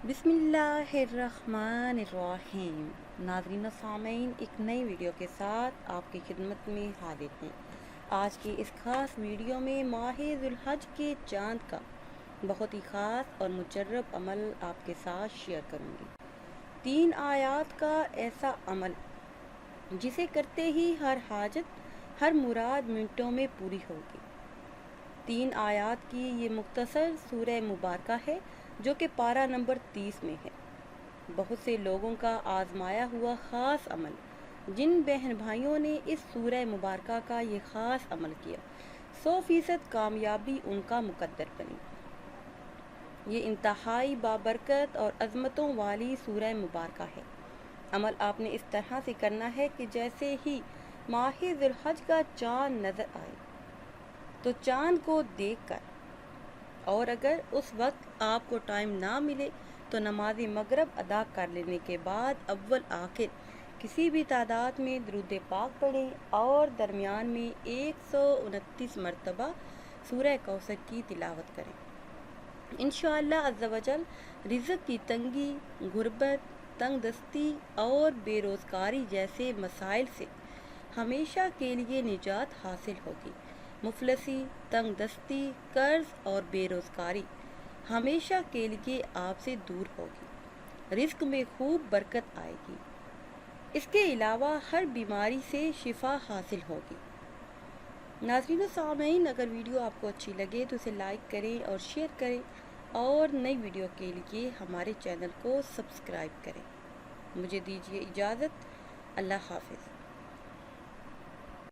بسم اللہ الرحمن الرحیم۔ ناظرین و سامعین، ایک نئی ویڈیو کے ساتھ آپ کی خدمت میں حاضر ہیں۔ آج کی اس خاص ویڈیو میں ماہ ذی الحج کے چاند کا بہت ہی خاص اور مجرب عمل آپ کے ساتھ شیئر کروں گی۔ 3 آیات کا ایسا عمل جسے کرتے ہی ہر حاجت، ہر مراد منٹوں میں پوری ہوگی۔ 3 آیات کی یہ مختصر سورہ مبارکہ ہے جو کہ پارہ نمبر 30 میں ہے۔ بہت سے لوگوں کا آزمایا ہوا خاص عمل، جن بہن بھائیوں نے اس سورہ مبارکہ کا یہ خاص عمل کیا، 100% کامیابی ان کا مقدر بنی۔ یہ انتہائی بابرکت اور عظمتوں والی سورہ مبارکہ ہے۔ عمل آپ نے اس طرح سے کرنا ہے کہ جیسے ہی ماہ ذی الحج کا چاند نظر آئے تو چاند کو دیکھ کر، اور اگر اس وقت آپ کو ٹائم نہ ملے تو نماز مغرب ادا کر لینے کے بعد اول آخر کسی بھی تعداد میں درود پاک پڑھیں اور درمیان میں 129 مرتبہ سورہ کوثر کی تلاوت کریں۔ انشاءاللہ عز و جل رزق کی تنگی، غربت، تنگ دستی اور بے روزگاری جیسے مسائل سے ہمیشہ کے لیے نجات حاصل ہوگی۔ مفلسی، تنگ دستی، قرض اور بے روزگاری ہمیشہ کے لیے آپ سے دور ہوگی۔ رزق میں خوب برکت آئے گی۔ اس کے علاوہ ہر بیماری سے شفا حاصل ہوگی۔ ناظرین و سامعین، اگر ویڈیو آپ کو اچھی لگے تو اسے لائک کریں اور شیئر کریں، اور نئی ویڈیو کے لیے ہمارے چینل کو سبسکرائب کریں۔ مجھے دیجیے اجازت۔ اللہ حافظ۔